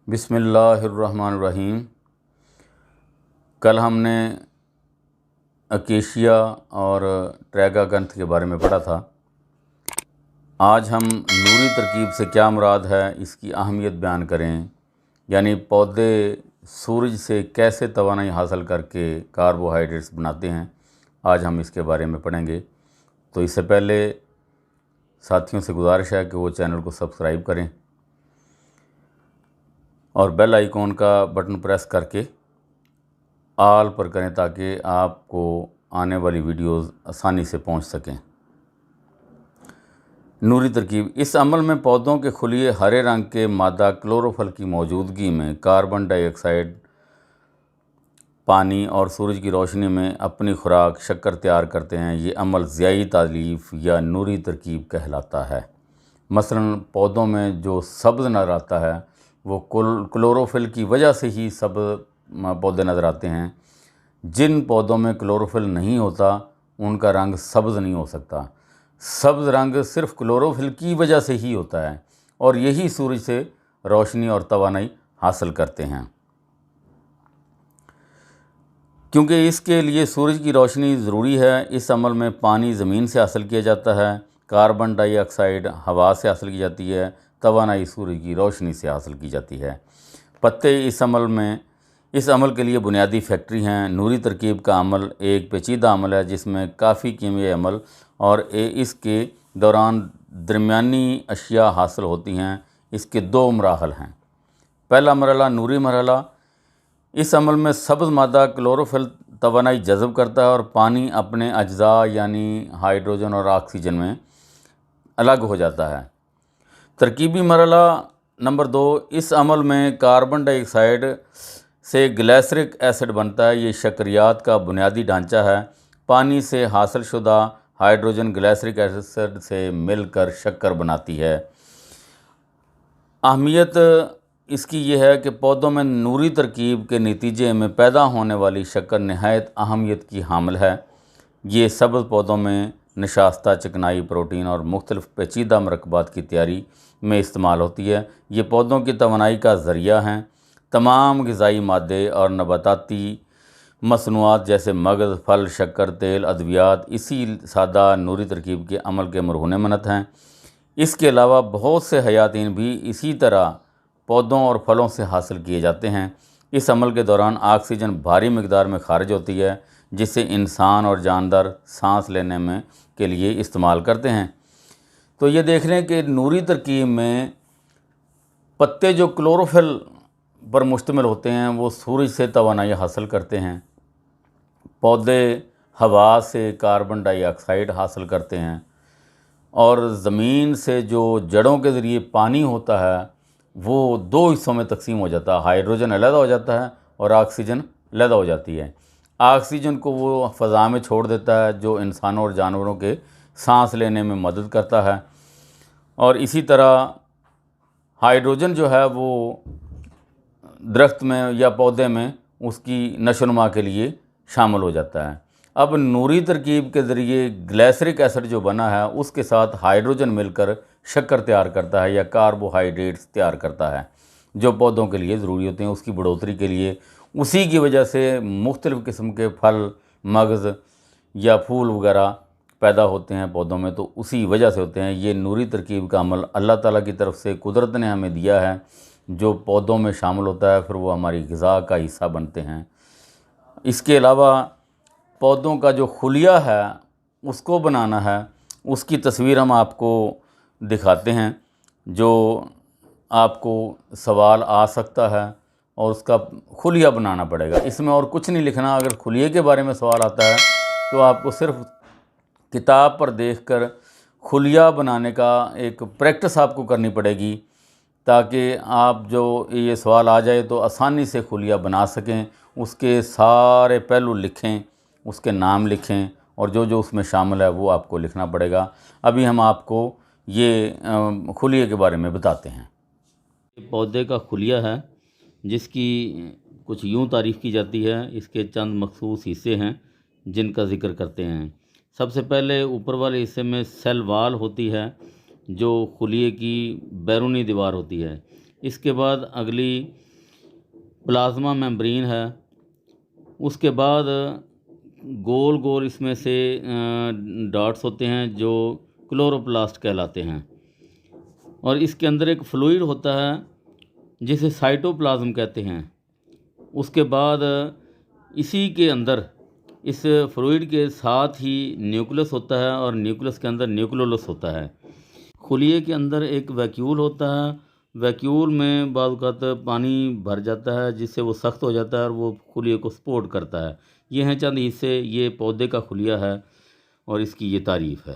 بسم اللہ الرحمن الرحیم۔ کل ہم نے اکیشیا اور ٹریگا گنتھ کے بارے میں پڑھا تھا۔ آج ہم نوری ترکیب سے کیا مراد ہے اس کی اہمیت بیان کریں، یعنی پودے سورج سے کیسے توانائی حاصل کر کے کاربوہائیڈریٹس بناتے ہیں، آج ہم اس کے بارے میں پڑھیں گے۔ تو اس سے پہلے ساتھیوں سے گزارش ہے کہ وہ چینل کو سبسکرائب کریں اور بیل آئیکن کا بٹن پریس کر کے آل پر کریں تاکہ آپ کو آنے والی ویڈیوز آسانی سے پہنچ سکیں۔ نوری ترکیب، اس عمل میں پودوں کے خلیے ہرے رنگ کے مادہ کلوروفل کی موجودگی میں کاربن ڈائی آکسائڈ، پانی اور سورج کی روشنی میں اپنی خوراک شکر تیار کرتے ہیں۔ یہ عمل ضیائی تالیف یا نوری ترکیب کہلاتا ہے۔ مثلاً پودوں میں جو سبز نظر آتا ہے وہ کلوروفل کی وجہ سے ہی سبز پودے نظر آتے ہیں۔ جن پودوں میں کلوروفل نہیں ہوتا ان کا رنگ سبز نہیں ہو سکتا۔ سبز رنگ صرف کلوروفل کی وجہ سے ہی ہوتا ہے اور یہی سورج سے روشنی اور توانائی حاصل کرتے ہیں۔ کیونکہ اس کے لیے سورج کی روشنی ضروری ہے، اس عمل میں پانی زمین سے حاصل کیا جاتا ہے، کاربن ڈائی آکسائڈ ہوا سے حاصل کی جاتی ہے، توانائی سورج کی روشنی سے حاصل کی جاتی ہے۔ پتے اس عمل کے لیے بنیادی فیکٹری ہیں۔ نوری ترکیب کا عمل ایک پیچیدہ عمل ہے جس میں کافی کیمیائی عمل اور اس کے دوران درمیانی اشیاء حاصل ہوتی ہیں۔ اس کے دو مراحل ہیں۔ پہلا مرحلہ نوری مرحلہ، اس عمل میں سبز مادہ کلوروفل توانائی جذب کرتا ہے اور پانی اپنے اجزاء یعنی ہائیڈروجن اور آکسیجن میں الگ ہو جاتا ہے۔ ترکیبی مرحلہ نمبر 2، اس عمل میں کاربن ڈائی آکسائڈ سے گلیسرک ایسڈ بنتا ہے۔ یہ شکریات کا بنیادی ڈھانچہ ہے۔ پانی سے حاصل شدہ ہائیڈروجن گلیسرک ایسڈ سے مل کر شکر بناتی ہے۔ اہمیت اس کی یہ ہے کہ پودوں میں نوری ترکیب کے نتیجے میں پیدا ہونے والی شکر نہایت اہمیت کی حامل ہے۔ یہ سبز پودوں میں نشاستہ، چکنائی، پروٹین اور مختلف پیچیدہ مرکبات کی تیاری میں استعمال ہوتی ہے۔ یہ پودوں کی توانائی کا ذریعہ ہیں۔ تمام غذائی مادے اور نباتاتی مصنوعات جیسے مغز، پھل، شکر، تیل، ادویات اسی سادہ نوری ترکیب کے عمل کے مرہون منت ہیں۔ اس کے علاوہ بہت سے حیاتین بھی اسی طرح پودوں اور پھلوں سے حاصل کیے جاتے ہیں۔ اس عمل کے دوران آکسیجن بھاری مقدار میں خارج ہوتی ہے جسے انسان اور جاندار سانس لینے کے لیے استعمال کرتے ہیں۔ تو یہ دیکھ لیں کہ نوری ترکیب میں پتے جو کلوروفل پر مشتمل ہوتے ہیں وہ سورج سے توانائی حاصل کرتے ہیں، پودے ہوا سے کاربن ڈائی آکسائڈ حاصل کرتے ہیں اور زمین سے جو جڑوں کے ذریعے پانی ہوتا ہے وہ دو حصوں میں تقسیم ہو جاتا ہے، ہائیڈروجن علیحدہ ہو جاتا ہے اور آکسیجن علیحدہ ہو جاتی ہے۔ آکسیجن کو وہ فضا میں چھوڑ دیتا ہے جو انسانوں اور جانوروں کے سانس لینے میں مدد کرتا ہے، اور اسی طرح ہائیڈروجن جو ہے وہ درخت میں یا پودے میں اس کی نشو و نما کے لیے شامل ہو جاتا ہے۔ اب نوری ترکیب کے ذریعے گلیسرک ایسڈ جو بنا ہے اس کے ساتھ ہائیڈروجن مل کر شکر تیار کرتا ہے یا کاربوہائیڈریٹس تیار کرتا ہے جو پودوں کے لیے ضروری ہوتے ہیں اس کی بڑھوتری کے لیے۔ اسی کی وجہ سے مختلف قسم کے پھل، مغز یا پھول وغیرہ پیدا ہوتے ہیں پودوں میں، تو اسی وجہ سے ہوتے ہیں۔ یہ نوری ترکیب کا عمل اللہ تعالیٰ کی طرف سے قدرت نے ہمیں دیا ہے، جو پودوں میں شامل ہوتا ہے پھر وہ ہماری غذا کا حصہ بنتے ہیں۔ اس کے علاوہ پودوں کا جو خلیہ ہے اس کو بنانا ہے، اس کی تصویر ہم آپ کو دکھاتے ہیں، جو آپ کو سوال آ سکتا ہے اور اس کا خلیہ بنانا پڑے گا۔ اس میں اور کچھ نہیں لکھنا۔ اگر خلیے کے بارے میں سوال آتا ہے تو آپ کو صرف کتاب پر دیکھ کر خلیہ بنانے کا ایک پریکٹس آپ کو کرنی پڑے گی تاکہ آپ جو یہ سوال آ جائے تو آسانی سے خلیہ بنا سکیں۔ اس کے سارے پہلو لکھیں، اس کے نام لکھیں اور جو جو اس میں شامل ہے وہ آپ کو لکھنا پڑے گا۔ ابھی ہم آپ کو یہ خلیے کے بارے میں بتاتے ہیں۔ پودے کا خلیہ ہے جس کی کچھ یوں تعریف کی جاتی ہے۔ اس کے چند مخصوص حصے ہیں جن کا ذکر کرتے ہیں۔ سب سے پہلے اوپر والے حصے میں سیل وال ہوتی ہے جو خلیے کی بیرونی دیوار ہوتی ہے۔ اس کے بعد اگلی پلازما میمبرین ہے، اس کے بعد گول گول اس میں سے ڈاٹس ہوتے ہیں جو کلوروپلاسٹ کہلاتے ہیں، اور اس کے اندر ایک فلوئڈ ہوتا ہے جسے سائٹوپلازم کہتے ہیں۔ اس کے بعد اسی کے اندر اس فلوئڈ کے ساتھ ہی نیوکلس ہوتا ہے، اور نیوکلس کے اندر نیوکلیولس ہوتا ہے۔ خلیے کے اندر ایک ویکیول ہوتا ہے، ویکیول میں بعض اوقات پانی بھر جاتا ہے جس سے وہ سخت ہو جاتا ہے اور وہ خلیے کو سپورٹ کرتا ہے۔ یہ ہیں چند حصے، یہ پودے کا خلیہ ہے اور اس کی یہ تعریف ہے۔